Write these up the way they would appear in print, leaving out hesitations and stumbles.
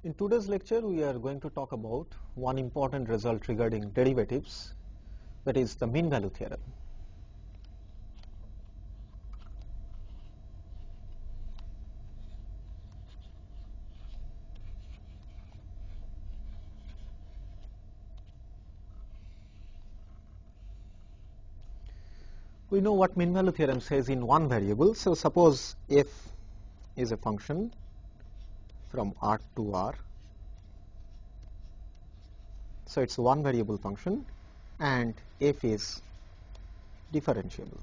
In today's lecture, we are going to talk about one important result regarding derivatives, that is the mean value theorem. We know what mean value theorem says in one variable. So suppose f is a function from R to R. So it's one variable function and f is differentiable.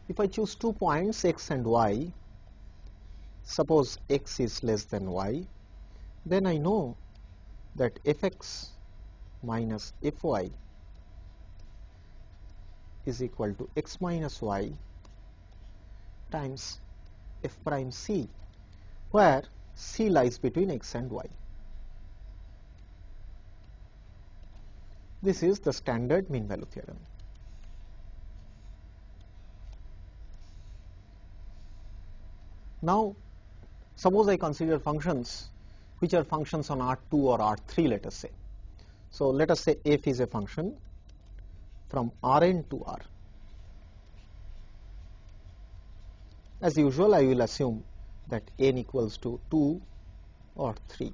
If I choose 2 points x and y, suppose x is less than y, then I know that fx minus fy is equal to x minus y times f prime c, where c lies between x and y. This is the standard mean value theorem. Now, suppose I consider functions which are functions on R2 or R3, let us say. So let us say f is a function from Rn to R. As usual, I will assume that n equals to 2 or 3.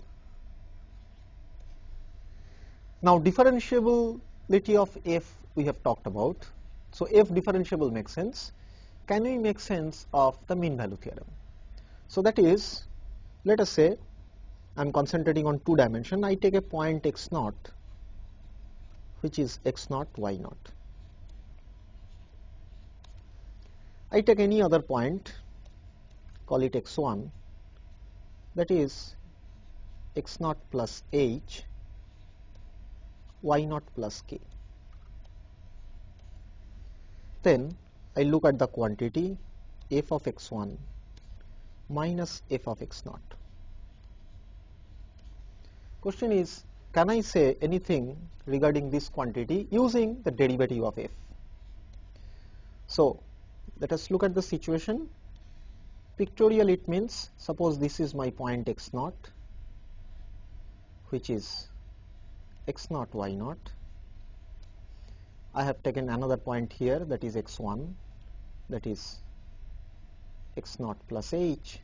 Now, differentiability of f we have talked about. So f differentiable makes sense. Can we make sense of the mean value theorem? So that is, let us say I am concentrating on 2 dimension. I take a point x naught, which is x naught, y naught. I take any other point, call it x1, that is x naught plus h, y naught plus k. Then I look at the quantity f of x1 minus f of x naught. Question is, can I say anything regarding this quantity using the derivative of f? So let us look at the situation. Pictorial, it means, suppose this is my point x naught, which is x naught, y naught. I have taken another point here, that is x1, that is x naught plus h,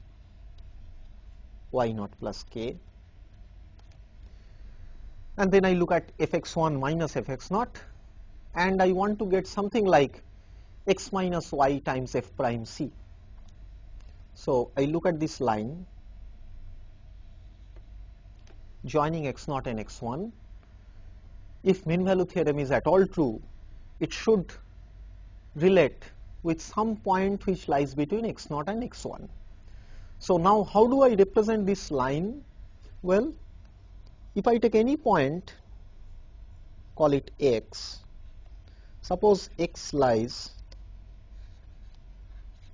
y naught plus k. And then I look at fx1 minus fx naught, and I want to get something like x minus y times f prime c. So I look at this line joining x naught and x1. If mean value theorem is at all true, it should relate with some point which lies between x naught and x1. So now how do I represent this line? Well, if I take any point, call it x, suppose x lies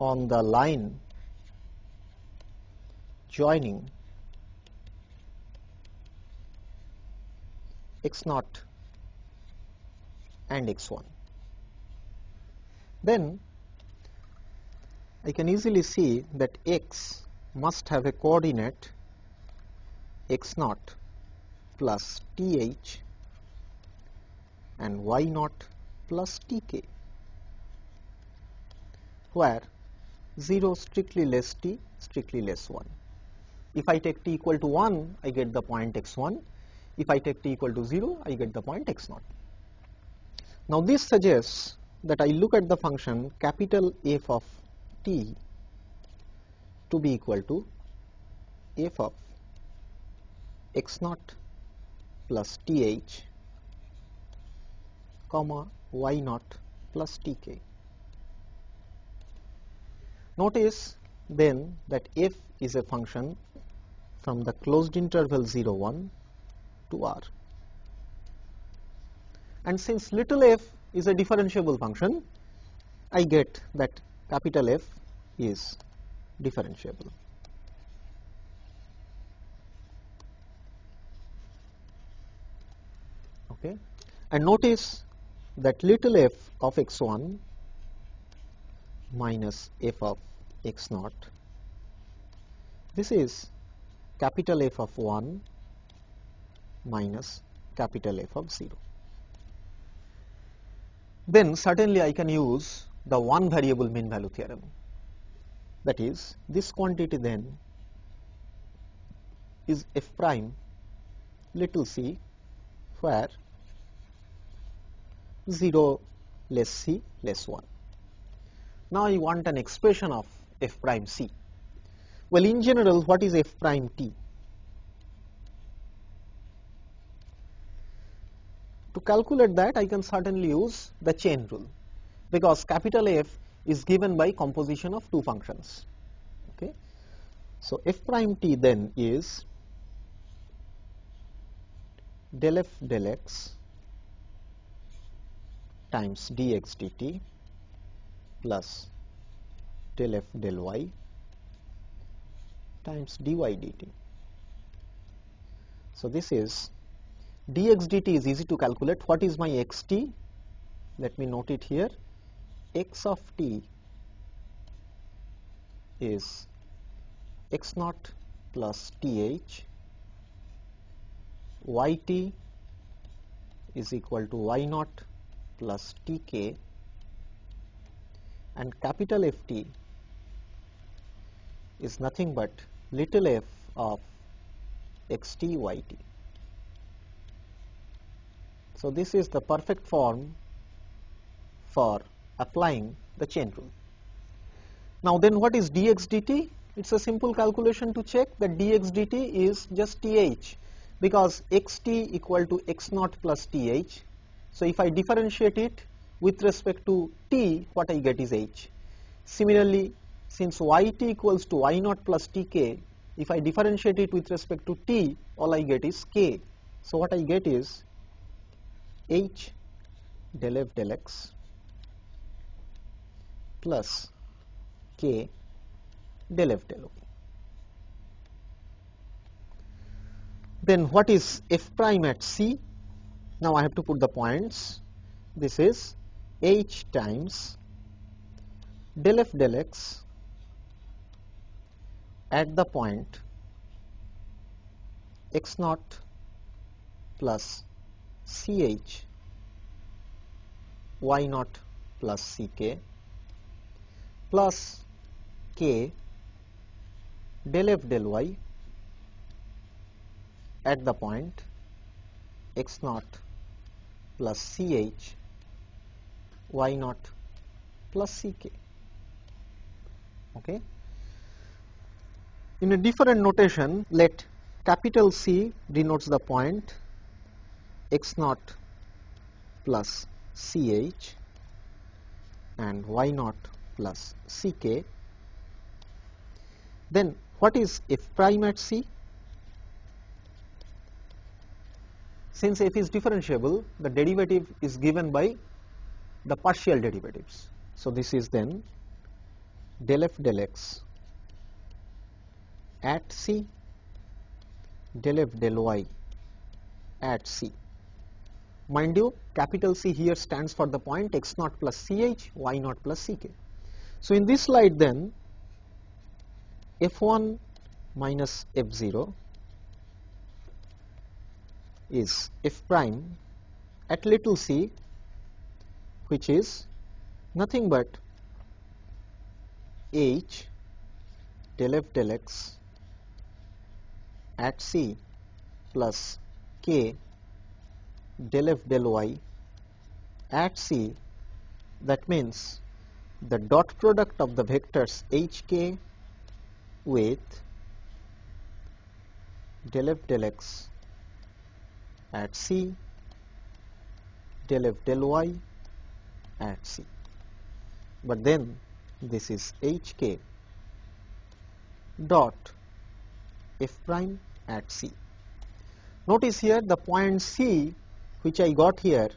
on the line joining x naught and x1, then I can easily see that x must have a coordinate x naught plus th and y naught plus tk, where 0 strictly less t, strictly less 1. If I take t equal to 1, I get the point x1. If I take t equal to 0, I get the point x0. Now this suggests that I look at the function capital F of t to be equal to f of x0 plus th comma y0 plus tk. Notice then that f is a function from the closed interval 0, 1 to R. And since little f is a differentiable function, I get that capital F is differentiable. Okay. And notice that little f of x1 minus f of x0 This is capital F of 1 minus capital F of 0. Then certainly I can use the one variable mean value theorem. That is, this quantity then is f prime little c where 0 less c less 1. Now I want an expression of f prime c. Well, in general, what is f prime t? To calculate that, I can certainly use the chain rule, because capital F is given by composition of two functions. Okay. So f prime t then is del f del x times dx dt plus del f del y times dy dt. So this is dx dt is easy to calculate. What is my xt? Let me note it here. X of t is x naught plus th, yt is equal to y naught plus tk, and capital Ft is nothing but little f of xt yt. So this is the perfect form for applying the chain rule. Now then, what is dx dt? It's a simple calculation to check that dx dt is just th, because xt equal to x naught plus th. So if I differentiate it with respect to t, what I get is h. Similarly, since yt equals to y naught plus tk, if I differentiate it with respect to t, all I get is k. So what I get is h del f del x plus k del f del y. Then what is f prime at c? Now I have to put the points. This is h times del f del x at the point x naught plus ch y naught plus ck plus k del f del y at the point x naught plus ch y naught plus ck. Okay. In a different notation, let capital C denotes the point x naught plus ch and y naught plus ck. Then what is f prime at c? Since f is differentiable, the derivative is given by the partial derivatives. So this is then del f del x at c del f del y at c. Mind you, capital C here stands for the point x naught plus ch, y naught plus ck. So in this slide then, f1 minus f0 is f prime at little c, which is nothing but h del f del x at c plus k del f del y at c. That means the dot product of the vectors hk with del f del x at c del f del y at c. But then this is hk dot f prime at c. Notice here the point c which I got here.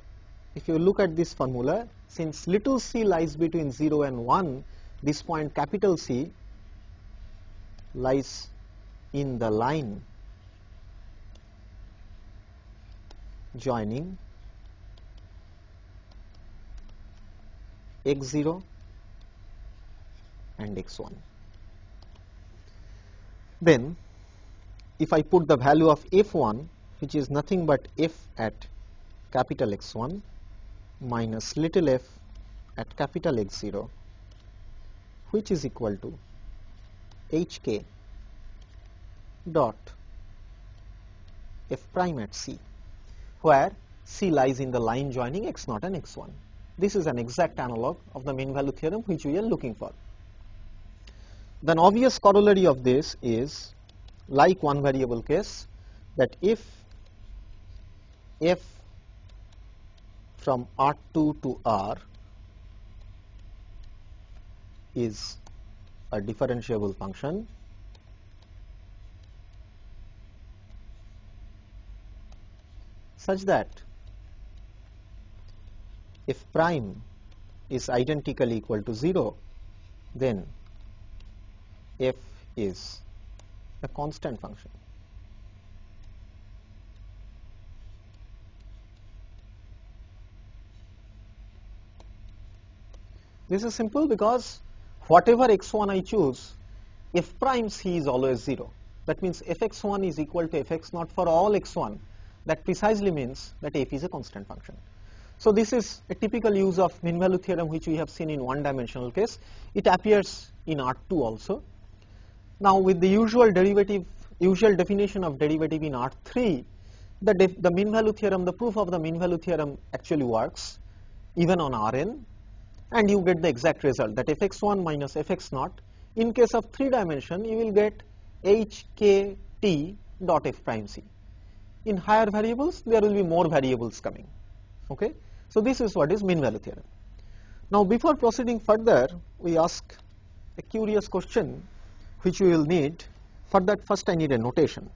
If you look at this formula, since little c lies between 0 and 1, this point capital C lies in the line joining x0 and x1. Then if I put the value of f1, which is nothing but f at capital X1 minus little f at capital X0, which is equal to hk dot f prime at C, where C lies in the line joining x0 and x1. This is an exact analog of the mean value theorem which we are looking for. Then obvious corollary of this is, like one variable case, that if f from R2 to R is a differentiable function, such that if prime is identically equal to 0, then f is a constant function. This is simple because whatever x1 I choose, f prime c is always 0. That means f x1 is equal to f x0 for all x1. That precisely means that f is a constant function. So this is a typical use of mean value theorem which we have seen in one dimensional case. It appears in R2 also. Now with the usual definition of derivative in R3, the mean value theorem, the proof of the mean value theorem actually works even on Rn, and you get the exact result, that fx1 minus fx0. In case of 3 dimension, you will get hkt dot f prime c. In higher variables, there will be more variables coming. Okay, so this is what is mean value theorem. Now before proceeding further, we ask a curious question which we will need. For that, first I need a notation.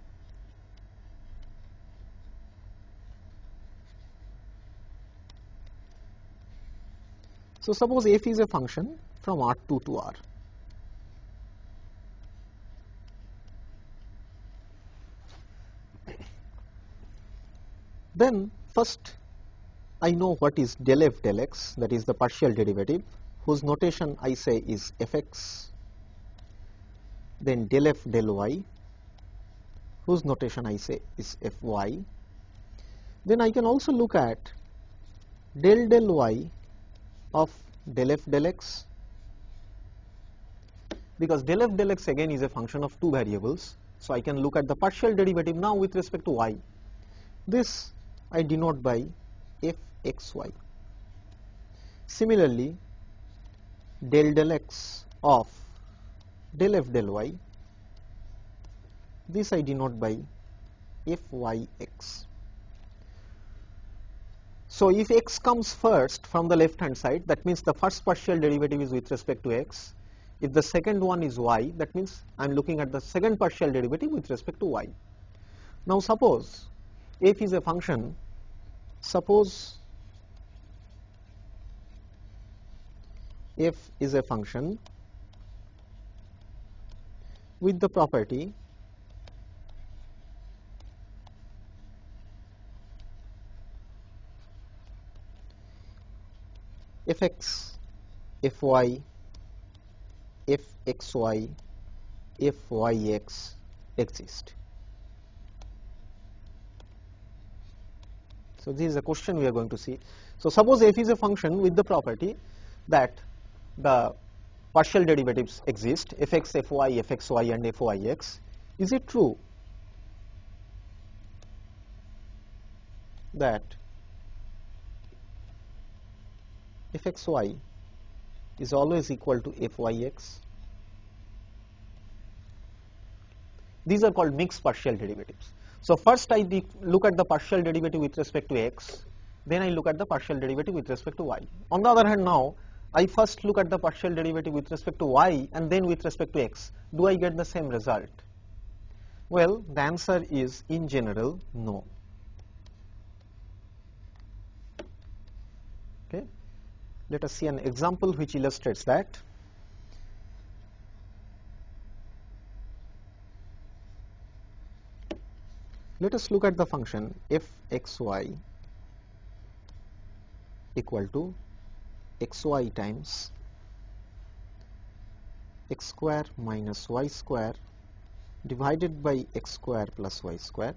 So suppose f is a function from R2 to R. Then first I know what is del f del x, that is the partial derivative, whose notation I say is fx. Then del f del y, whose notation I say is fy. Then I can also look at del del y of del f del x, because del f del x again is a function of 2 variables. So I can look at the partial derivative now with respect to y. This I denote by fxy. Similarly, del del x of del f del y, this I denote by fyx. So if x comes first from the left hand side, that means the first partial derivative is with respect to x. If the second one is y, that means I am looking at the second partial derivative with respect to y. Now suppose f is a function, suppose f is a function with the property fx, fy, fxy, fyx exist. So this is a question we are going to see. So suppose f is a function with the property that the partial derivatives exist, fx, fy, fxy and fyx. Is it true that fxy is always equal to fyx? These are called mixed partial derivatives. So first I look at the partial derivative with respect to x, then I look at the partial derivative with respect to y. On the other hand, now I first look at the partial derivative with respect to y and then with respect to x. Do I get the same result? Well, the answer is in general no. Okay, let us see an example which illustrates that. Let us look at the function fxy equal to xy times x square minus y square divided by x square plus y square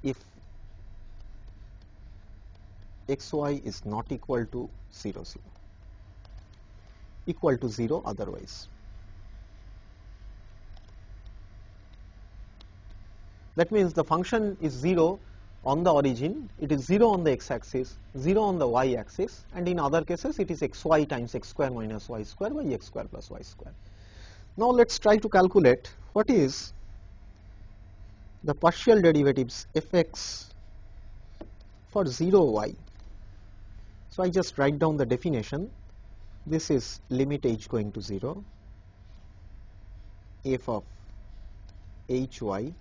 if xy is not equal to 0, 0, equal to 0 otherwise. That means the function is 0 on the origin, it is 0 on the x-axis, 0 on the y-axis, and in other cases it is xy times x square minus y square by x square plus y square. Now let us try to calculate what is the partial derivatives fx for 0 y. So I just write down the definition. This is limit h going to 0, f of hy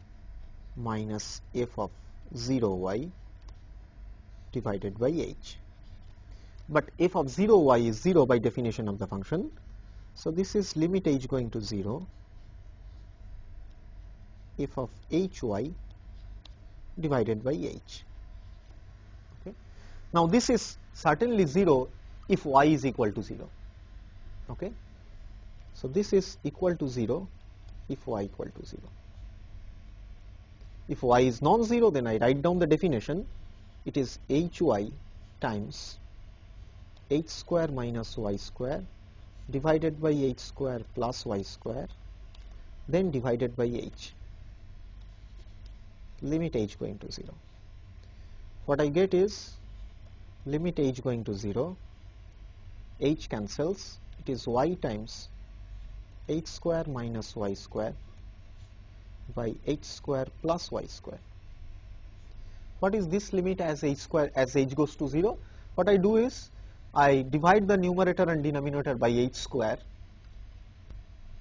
minus f of 0 y divided by h. But f of 0 y is 0 by definition of the function. So this is limit h going to 0, f of hy divided by h. Okay. Now this is certainly 0 if y is equal to 0. Okay. So this is equal to 0 if y equal to 0. If y is non-zero, then I write down the definition. It is hy times h square minus y square divided by h square plus y square, then divided by h, limit h going to 0. What I get is limit h going to 0, h cancels, it is y times h square minus y square by h square plus y square. What is this limit as h square, as h goes to 0? What I do is I divide the numerator and denominator by h square.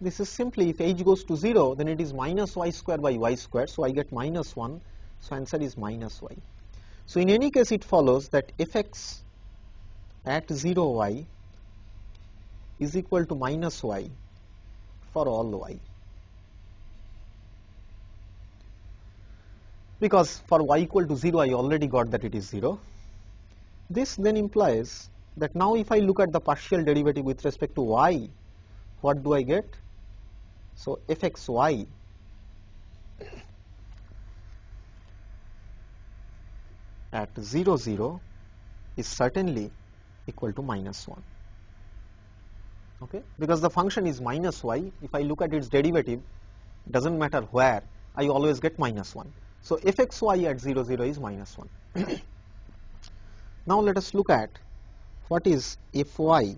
This is simply, if h goes to 0, then it is minus y square by y square, so I get minus 1, so answer is minus y. So in any case it follows that fx at 0 y is equal to minus y for all y. Because for y equal to 0 I already got that it is 0. This then implies that now if I look at the partial derivative with respect to y, what do I get? So fxy at 0, 0 is certainly equal to minus 1. Okay? Because the function is minus y, if I look at its derivative, doesn't matter where, I always get minus 1. So fxy at 0, 0 is minus 1. Now let us look at what is fy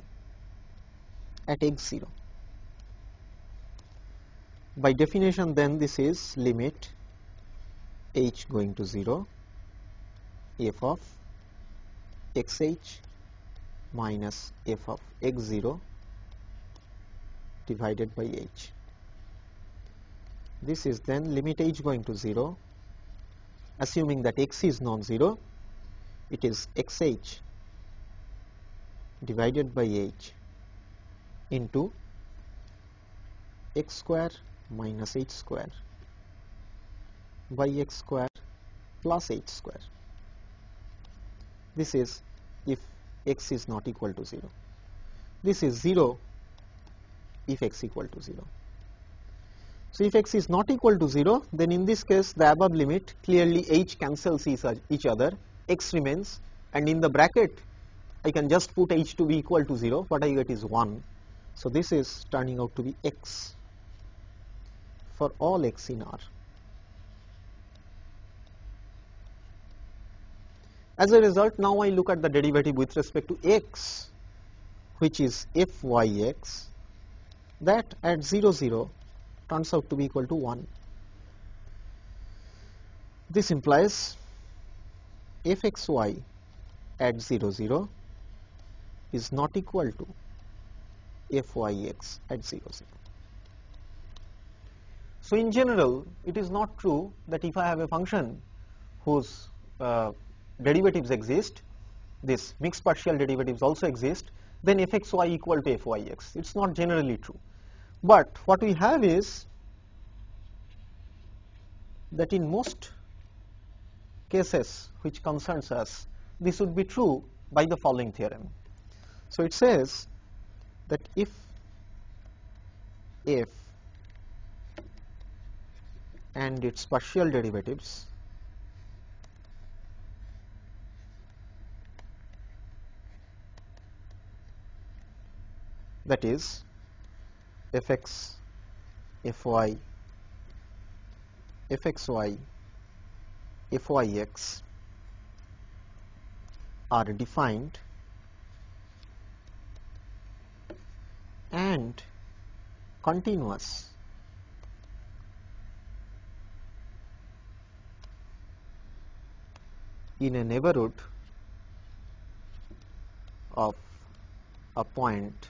at x 0. By definition then this is limit h going to 0, f of xh minus f of x 0 divided by h. This is then limit h going to 0, assuming that x is non-zero, it is xh divided by h into x square minus h square by x square plus h square. This is if x is not equal to 0. This is 0 if x equal to 0. So if x is not equal to 0, then in this case the above limit, clearly h cancels each other, x remains, and in the bracket I can just put h to be equal to 0, what I get is 1. So this is turning out to be x for all x in R. As a result, now I look at the derivative with respect to x, which is fyx, that at 0, 0 turns out to be equal to 1. This implies fxy at 0, 0 is not equal to fyx at 0, 0. So in general, it is not true that if I have a function whose derivatives exist, this mixed partial derivatives also exist, then fxy equal to fyx. It's not generally true. But what we have is that in most cases which concerns us, this would be true by the following theorem. So it says that if and its partial derivatives, that is fx, fy, fxy, fyx are defined and continuous in a neighborhood of a point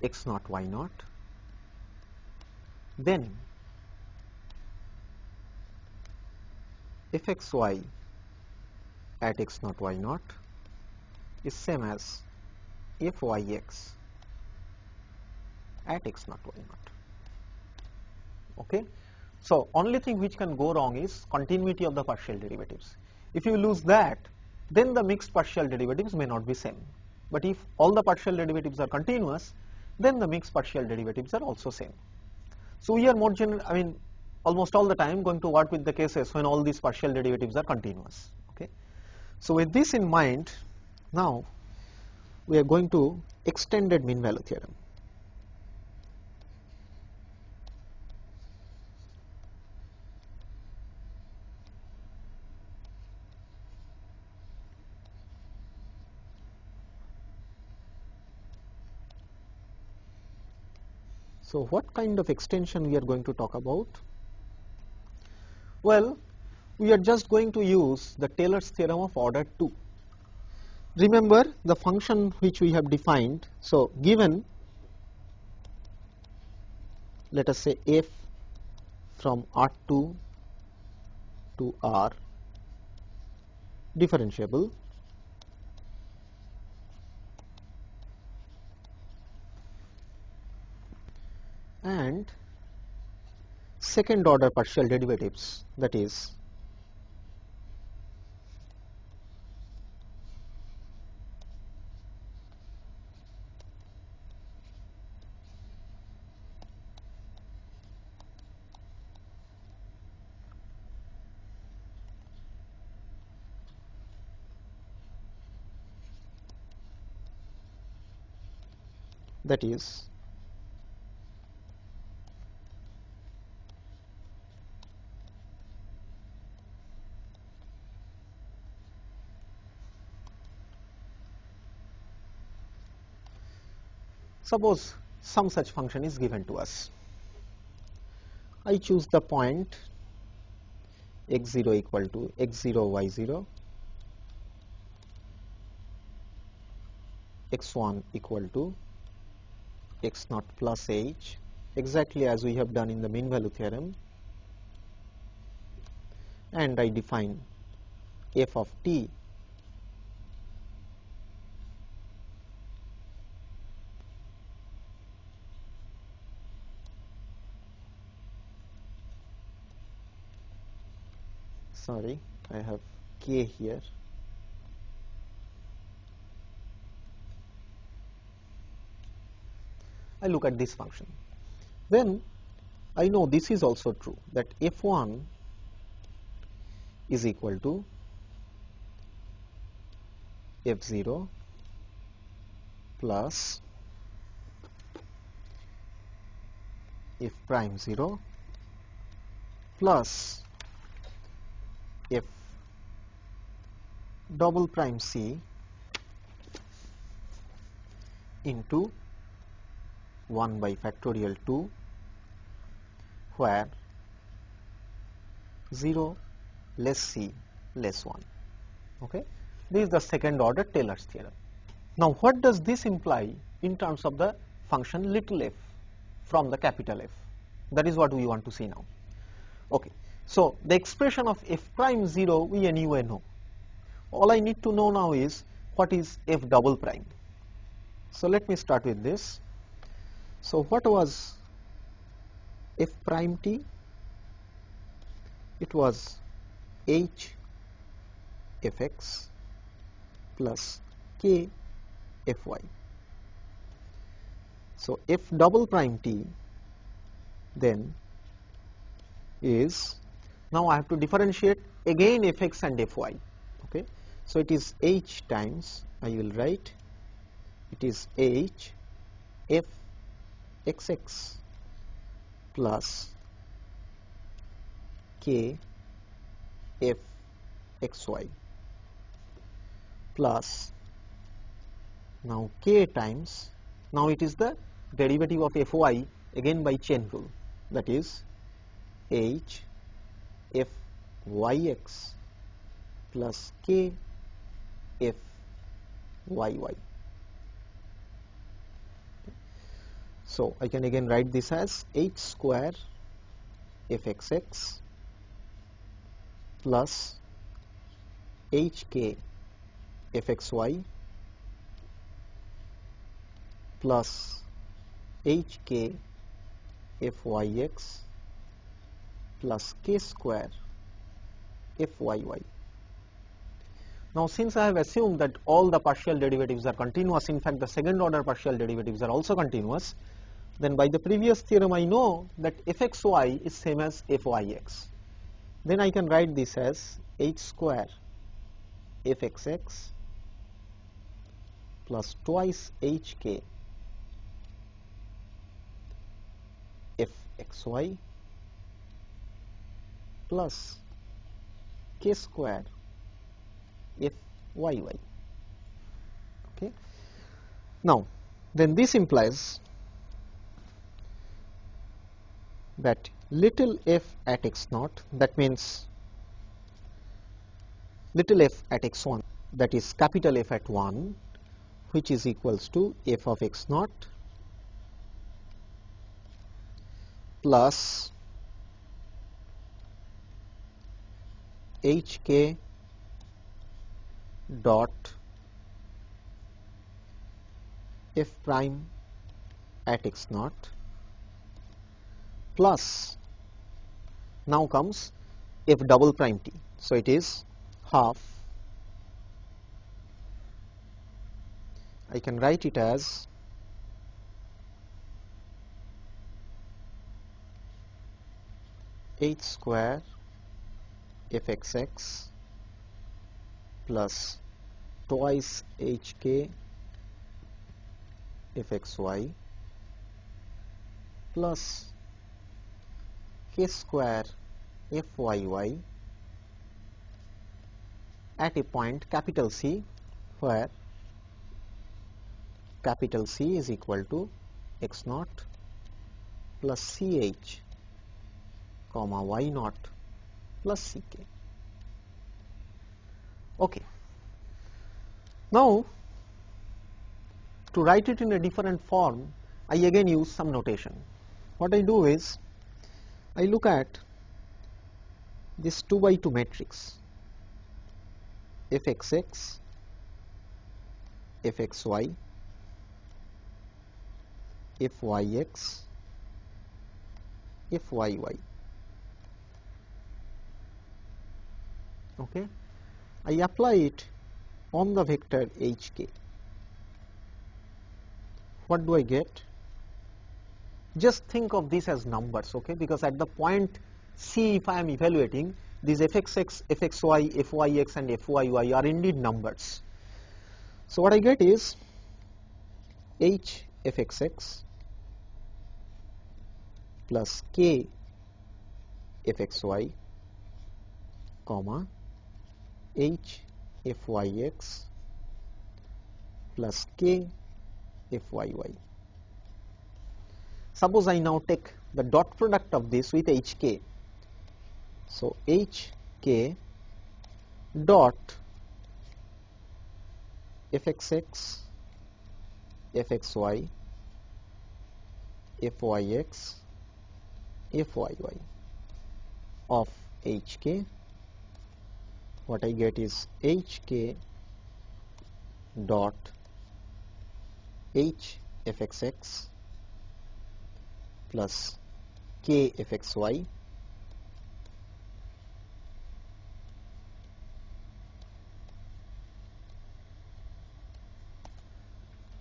x naught y naught, then fxy at x naught y naught is same as fyx at x naught y naught. Okay. So, only thing which can go wrong is continuity of the partial derivatives. If you lose that, then the mixed partial derivatives may not be same. But if all the partial derivatives are continuous, then the mixed partial derivatives are also same. So, we are more almost all the time going to work with the cases when all these partial derivatives are continuous. Okay. So, with this in mind, now we are going to extended mean value theorem. So, what kind of extension we are going to talk about? Well, we are just going to use the Taylor's theorem of order 2. Remember the function which we have defined. So, given, let us say f from R2 to R differentiable, and second order partial derivatives, that is suppose some such function is given to us. I choose the point x0 equal to x0 y0, x1 equal to x naught plus h, exactly as we have done in the mean value theorem, and I define f of t sorry, I have k here. I look at this function. Then I know this is also true, that f1 is equal to f0 plus f prime 0 plus f double prime c into 1 by factorial 2, where 0 less c less 1. Okay. This is the second order Taylor's theorem. Now, what does this imply in terms of the function little f from the capital F? That is what we want to see now. Okay. So, the expression of f prime 0 we anyway know. All I need to know now is what is f double prime. So, let me start with this. So, what was f prime t? It was h fx plus k fy. So, f double prime t then is, now I have to differentiate again fx and fy. Okay, so it is h times, I will write, it is h f xx plus k f xy plus, now k times, now it is the derivative of fy again by chain rule, that is h f yx plus k f yy. So I can again write this as h square fxx plus hk fxy plus hk fyx plus k square fyy. Now since I have assumed that all the partial derivatives are continuous, in fact the second order partial derivatives are also continuous, then by the previous theorem I know that fxy is same as fyx. Then I can write this as h square fxx plus twice hk fxy plus k square fyy. Okay. Now then this implies that little f at x naught, that means little f at x1, that is capital F at 1, which is equals to f of x naught plus hk dot f prime at x naught plus, now comes f double prime t. So it is half, I can write it as h square fxx plus twice hk fxy plus k square fyy at a point capital C, where capital C is equal to x naught plus ch comma y naught plus ck. Okay. Now to write it in a different form, I again use some notation. What I do is, I look at this 2 by 2 matrix fxx, fxy, fyx, fyy. Okay, I apply it on the vector hk. What do I get? Just think of this as numbers, okay, because at the point C, if I am evaluating, these fxx, fxy, fyx and fyy are indeed numbers. So what I get is h fxx plus k fxy comma h fyx plus k fyy. Suppose I now take the dot product of this with hk. So hk dot fxx, fxy, fyx, fyy of hk, what I get is hk dot h fxx plus k fxy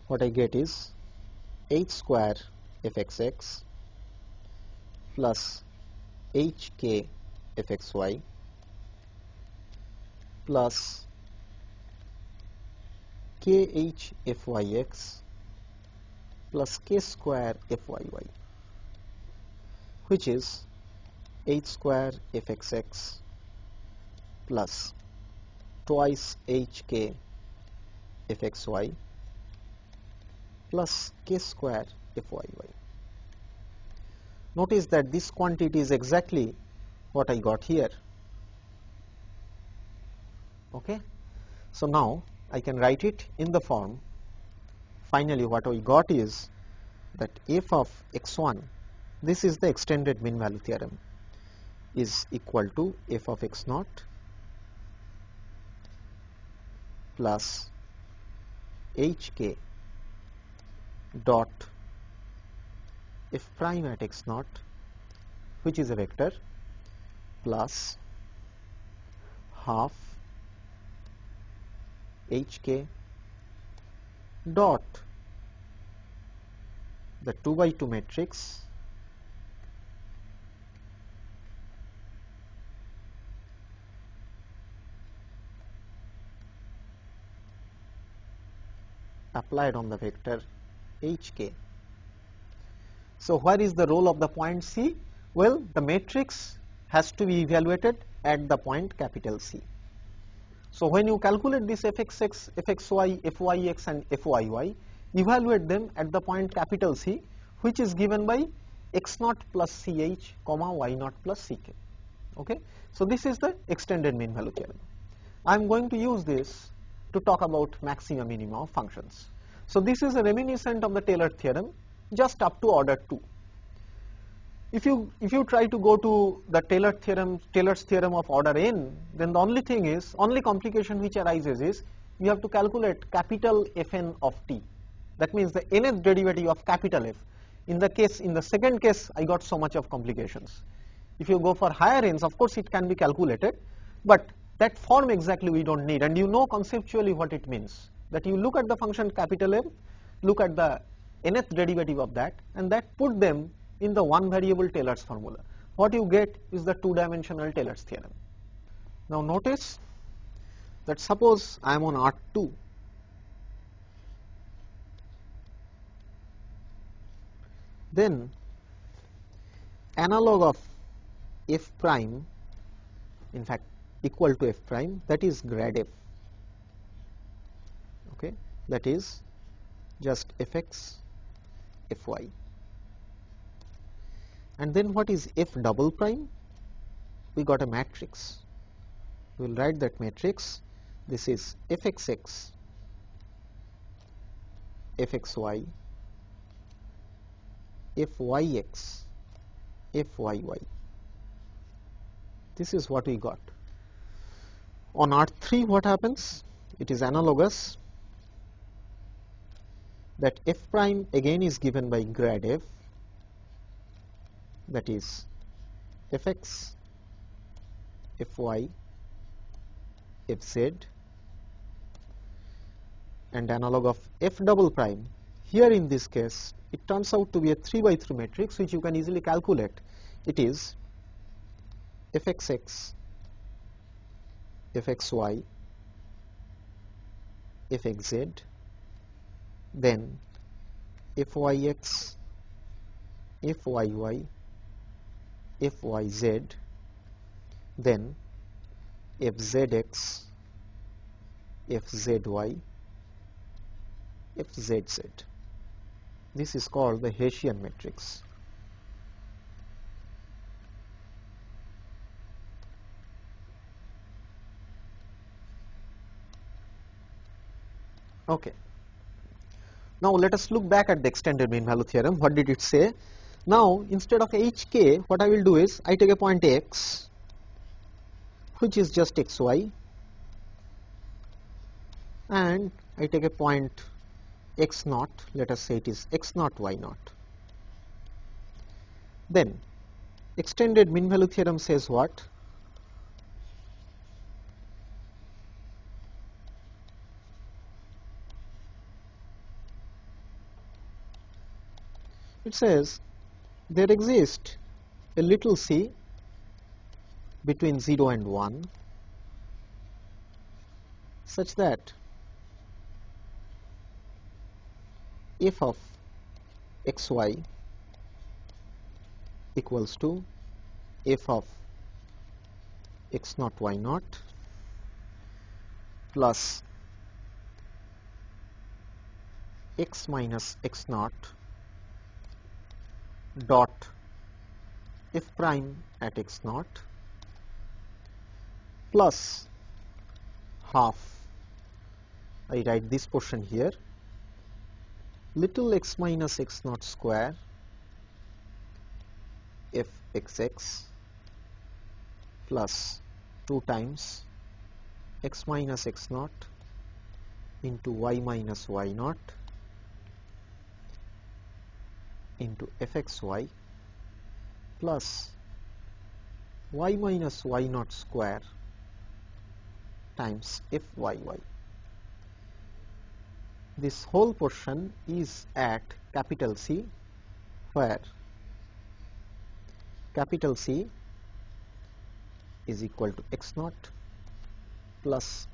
what I get is h square fxx plus hk fxy plus kh fyx plus k square fyy, which is h square fxx plus twice hk fxy plus k square fyy. Notice that this quantity is exactly what I got here. Okay. So now I can write it in the form. Finally, what we got is that f of x1, this is the extended mean value theorem, is equal to f of x naught plus hk dot f prime at x naught, which is a vector, plus half hk dot the 2 by 2 matrix applied on the vector hk. So where is the role of the point C? Well, the matrix has to be evaluated at the point capital C. So when you calculate this fxx, fxy, fyx and fyy, evaluate them at the point capital C, which is given by x naught plus ch, comma y naught plus ck. Okay. So this is the extended mean value theorem. I am going to use this to talk about maxima minima of functions. So this is a reminiscent of the Taylor theorem, just up to order 2. If you try to go to the Taylor's theorem of order n, then the only complication which arises is you have to calculate capital Fn of t. That means the nth derivative of capital F. In the second case, I got so much of complications. If you go for higher n's, of course it can be calculated, but that form exactly we don't need, and you know conceptually what it means. That you look at the function capital F, look at the nth derivative of that, and that put them in the one variable Taylor's formula. What you get is the two-dimensional Taylor's theorem. Now notice that suppose I am on R2, then analog of f prime, in fact equal to f prime, that is grad f. Okay, that is just fx fy. And then what is f double prime? We got a matrix. We will write that matrix. This is fxx, fxy, fyx, fyy. This is what we got. On R3 what happens? It is analogous, that f prime again is given by grad f, that is fx, fy, fz, and analog of f double prime. Here in this case it turns out to be a 3 by 3 matrix, which you can easily calculate. It is fxx, fxy, fxz, then fyx, fyy, fyz, then fzx, fzy, fzz. This is called the Hessian matrix. Okay. Now let us look back at the extended mean value theorem. What did it say? Now instead of hk, what I will do is I take a point x, which is just xy, and I take a point x naught, let us say it is x naught y naught. Then extended mean value theorem says what? It says there exist a little c between 0 and 1 such that f of xy equals to f of x naught y naught plus x minus x naught dot f prime at x naught plus half, I write this portion here, little x minus x naught square f xx plus 2 times x minus x naught into y minus y naught into fxy plus y minus y naught square times fyy. This whole portion is at capital C, where capital C is equal to x naught plus,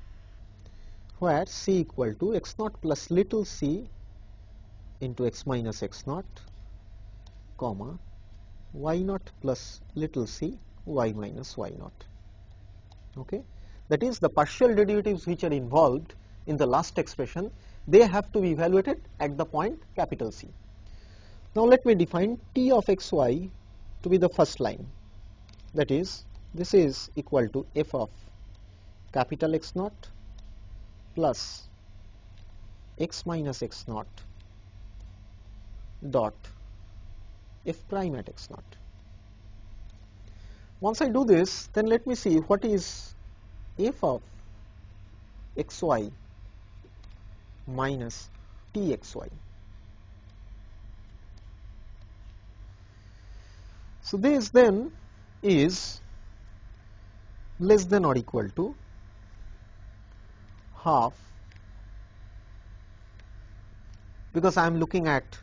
where C equal to x naught plus little c into x minus x naught, comma y naught plus little c y minus y naught. Okay. That is, the partial derivatives which are involved in the last expression, they have to be evaluated at the point capital C. Now let me define t of xy to be the first line. That is, this is equal to f of capital X naught plus x minus x naught dot f prime at x naught. Once I do this, then let me see what is f of xy minus txy. So this then is less than or equal to half, because I am looking at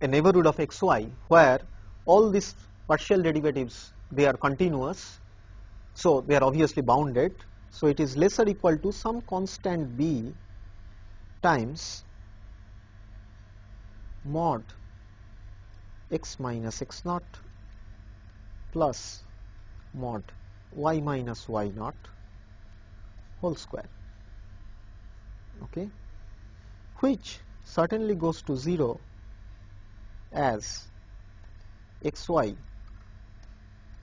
a neighborhood of xy where all these partial derivatives, they are continuous, so they are obviously bounded. So it is less or equal to some constant b times mod x minus x naught plus mod y minus y naught whole square, okay, which certainly goes to 0 as xy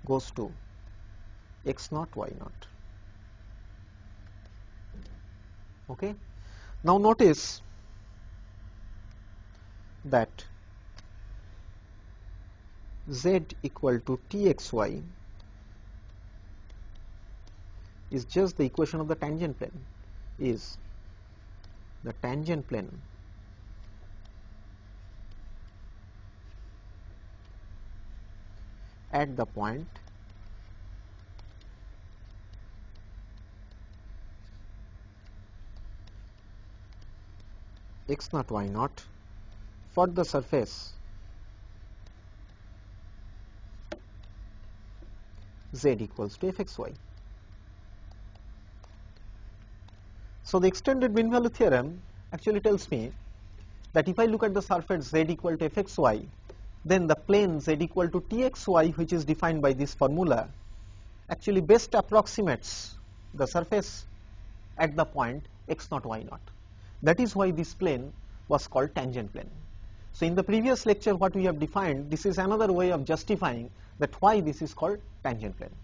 goes to x naught y naught. Okay. Now notice that z equal to txy is just the equation of the tangent plane, is the tangent plane at the point x naught y naught for the surface z equals to fxy. So the extended mean value theorem actually tells me that if I look at the surface z equal to fxy, then the plane z equal to txy, which is defined by this formula, actually best approximates the surface at the point x naught y naught. That is why this plane was called tangent plane. So in the previous lecture what we have defined, this is another way of justifying that why this is called tangent plane.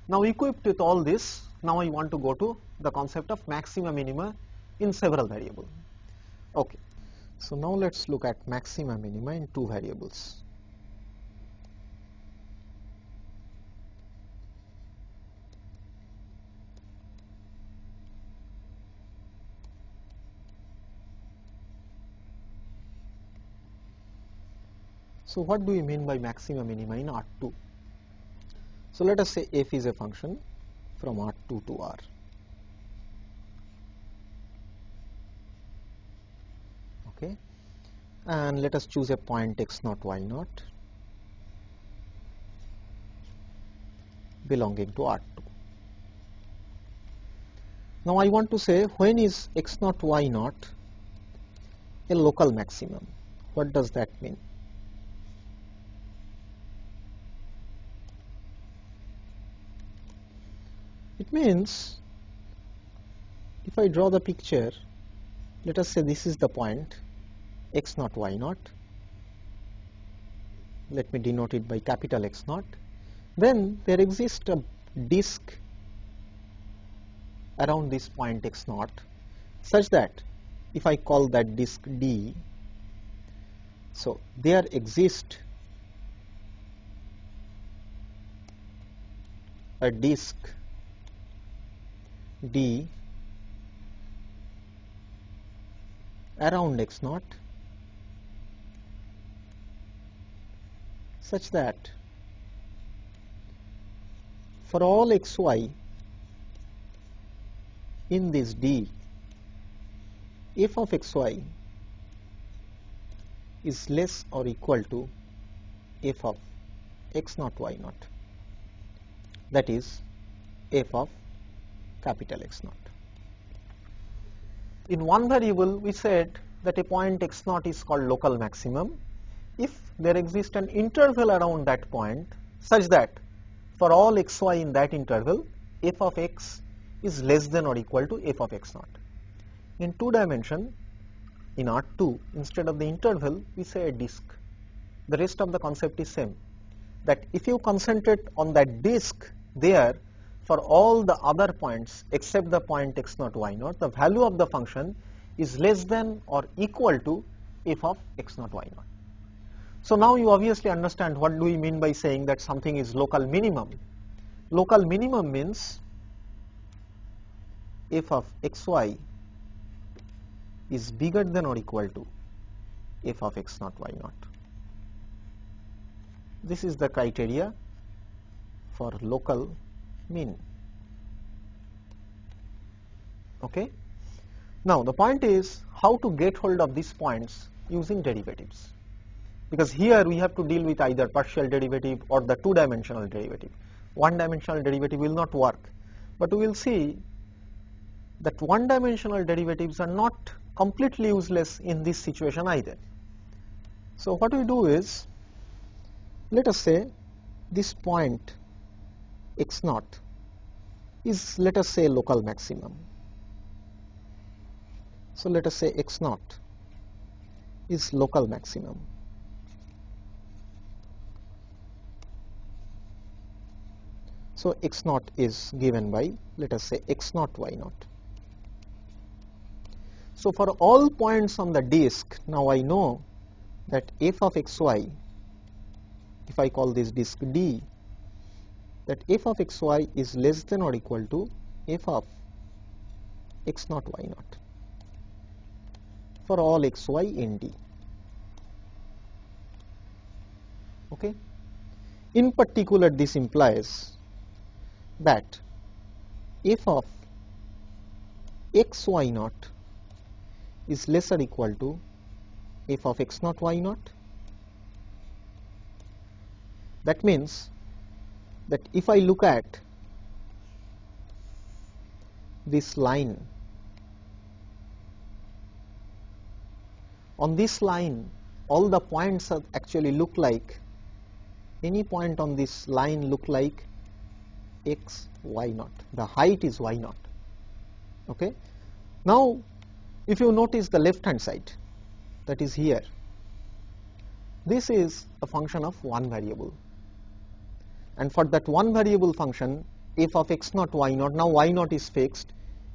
Now equipped with all this, now I want to go to the concept of maxima minima in several variables. Okay. So now let us look at maxima minima in two variables. So what do we mean by maxima minima in R2? So let us say f is a function from R2 to R. Okay, and let us choose a point x naught y naught. belonging to R2. Now I want to say, when is x naught y naught a local maximum? What does that mean? It means, if I draw the picture, let us say this is the point x naught y naught. Let me denote it by capital X naught. Then there exists a disk around this point x naught, such that if I call that disk D, so there exists a disk D around x naught, such that for all xy in this D, f of xy is less or equal to f of x naught y naught, that is f of capital X naught. In one variable we said that a point x naught is called local maximum if there exists an interval around that point such that for all xy in that interval f of x is less than or equal to f of x naught. In 2 dimension, in R2, instead of the interval we say a disk. The rest of the concept is same, that if you concentrate on that disk there, for all the other points except the point x naught y naught, the value of the function is less than or equal to f of x naught y naught. So now you obviously understand what do we mean by saying that something is local minimum. Local minimum means f of xy is bigger than or equal to f of x naught y naught. This is the criteria for local mean. Okay. Now the point is how to get hold of these points using derivatives, because here we have to deal with either partial derivative or the 2-dimensional derivative. 1-dimensional derivative will not work, but we will see that 1-dimensional derivatives are not completely useless in this situation either. So what we do is, let us say this point x naught is, let us say, local maximum. So let us say x naught is local maximum. So x naught is given by, let us say, x naught y naught. So for all points on the disk, now I know that f of xy, if I call this disk D, that f of xy is less than or equal to f of x naught y naught for all xy in D. Okay. In particular, this implies that f of x y naught is less or equal to f of x naught y naught. That means that if I look at this line, on this line all the points actually look like, any point on this line look like x y naught, the height is y naught. Okay. Now if you notice the left hand side, that is here, this is a function of one variable, and for that one variable function f of x naught y naught, now y naught is fixed,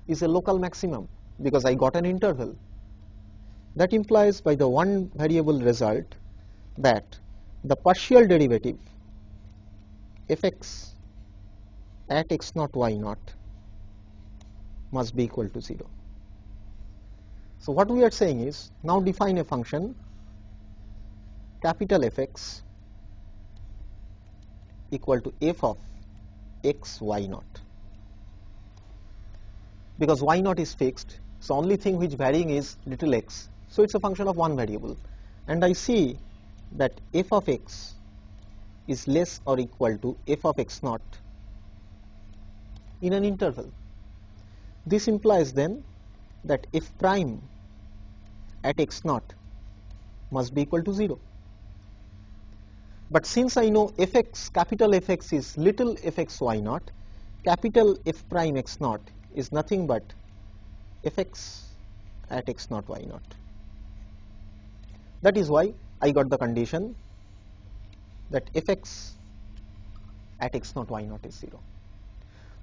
is a local maximum because I got an interval. That implies by the one variable result that the partial derivative fx at x naught y naught must be equal to 0. So what we are saying is, now define a function capital Fx equal to f of x y naught, because y naught is fixed, so only thing which varying is little x, so it's a function of one variable, and I see that f of x is less or equal to f of x naught in an interval. This implies then that f prime at x naught must be equal to 0. But since I know fx, capital Fx is little fx y naught, capital F prime x naught is nothing but fx at x naught y naught. That is why I got the condition that fx at x naught y naught is 0.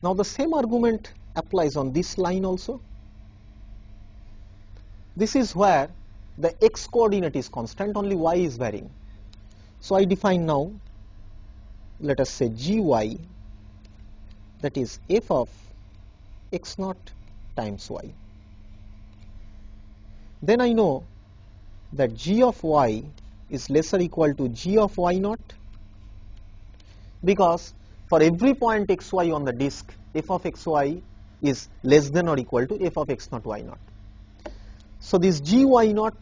Now the same argument applies on this line also. This is where the x coordinate is constant, only y is varying. So I define now, let us say gy, that is f of x naught times y. Then I know that g of y is lesser equal to g of y naught, because for every point xy on the disk, f of xy is less than or equal to f of x naught y naught. So this gy naught,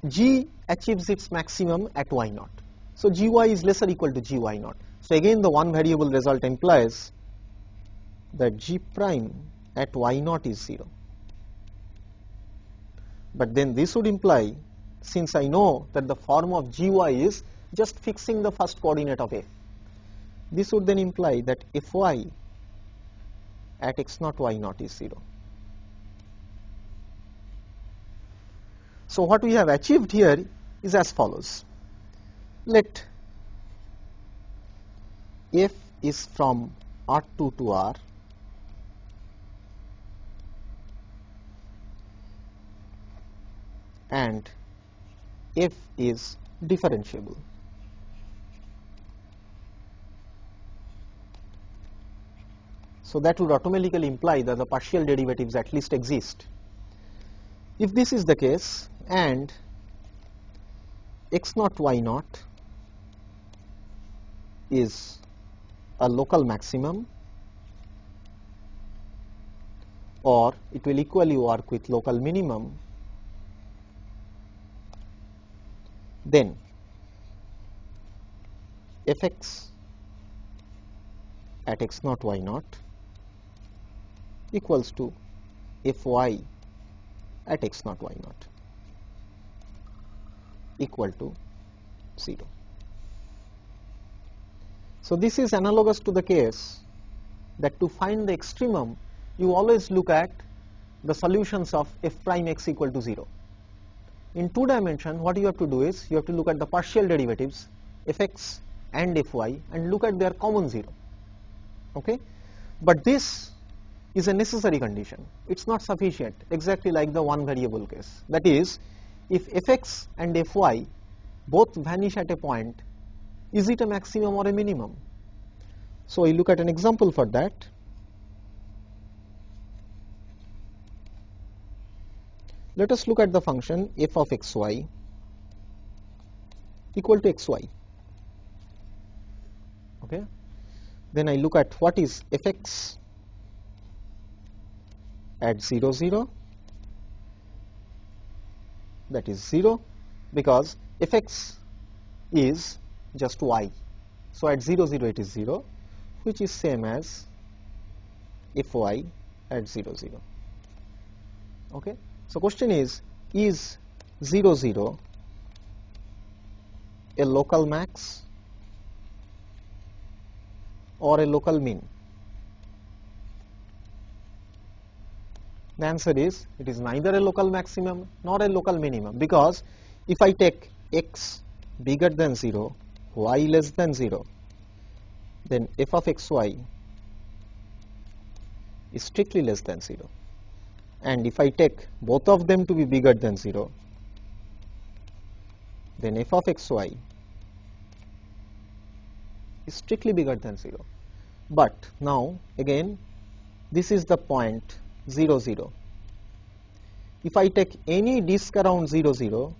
g achieves its maximum at y naught. So gy is lesser equal to gy naught. So again the one variable result implies that g prime at y naught is 0. But then this would imply, since I know that the form of gy is just fixing the first coordinate of f, this would then imply that fy at x naught y naught is 0. So what we have achieved here is as follows. Let f is from R2 to R, and f is differentiable. So that would automatically imply that the partial derivatives at least exist. If this is the case, and x naught y naught is a local maximum, or it will equally work with local minimum, then fx at x naught y naught equals to fy at x naught y naught equal to 0. So this is analogous to the case that to find the extremum, you always look at the solutions of f prime x equal to 0. In 2 dimension, what you have to do is you have to look at the partial derivatives fx and fy and look at their common 0. Okay? But this is a necessary condition. It's not sufficient, exactly like the one variable case. That is, if fx and fy both vanish at a point, is it a maximum or a minimum? So we look at an example for that. Let us look at the function f of xy equal to xy. Okay. Then I look at what is fx at 0, 0, that is 0, because fx is just y. So at 0, 0 it is 0, which is same as fy at 0, 0. Okay. So question is 0, 0 a local max or a local min? The answer is, it is neither a local maximum nor a local minimum, because if I take x bigger than 0, y less than 0, then f of xy is strictly less than 0. And if I take both of them to be bigger than 0, then f of xy is strictly bigger than 0. But now again, this is the point 0, 0. If I take any disk around 0, 0,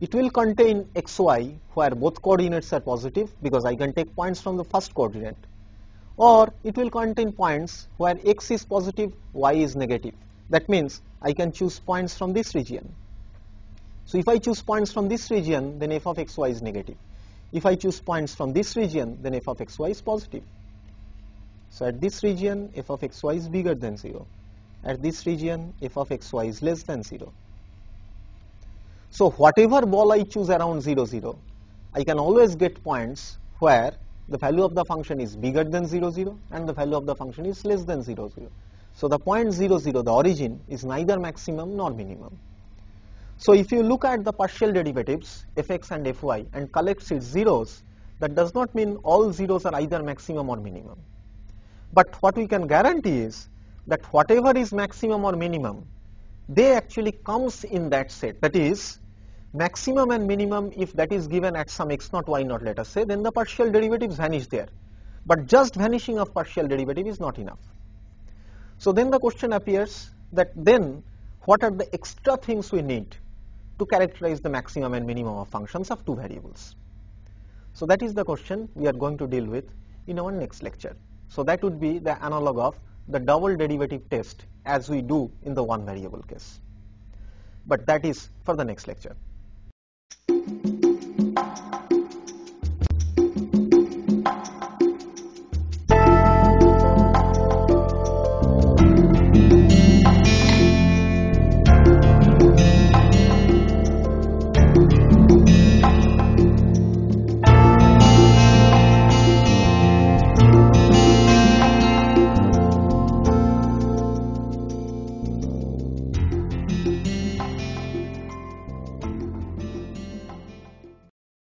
it will contain xy where both coordinates are positive, because I can take points from the first coordinate, or it will contain points where x is positive, y is negative. That means I can choose points from this region. So if I choose points from this region, then f of xy is negative. If I choose points from this region, then f of xy is positive. So at this region f of xy is bigger than 0. At this region f of xy is less than 0. So whatever ball I choose around 0, 0, I can always get points where the value of the function is bigger than 0, 0 and the value of the function is less than 0, 0. So the point 0, 0, the origin, is neither maximum nor minimum. So if you look at the partial derivatives fx and fy and collect its zeros, that does not mean all zeros are either maximum or minimum. But what we can guarantee is that whatever is maximum or minimum, they actually comes in that set. That is, maximum and minimum, if that is given at some x naught, y naught, let us say, then the partial derivatives vanish there. But just vanishing of partial derivative is not enough. So then the question appears that then what are the extra things we need to characterize the maximum and minimum of functions of two variables? So that is the question we are going to deal with in our next lecture. So that would be the analog of the double derivative test as we do in the one variable case. But that is for the next lecture.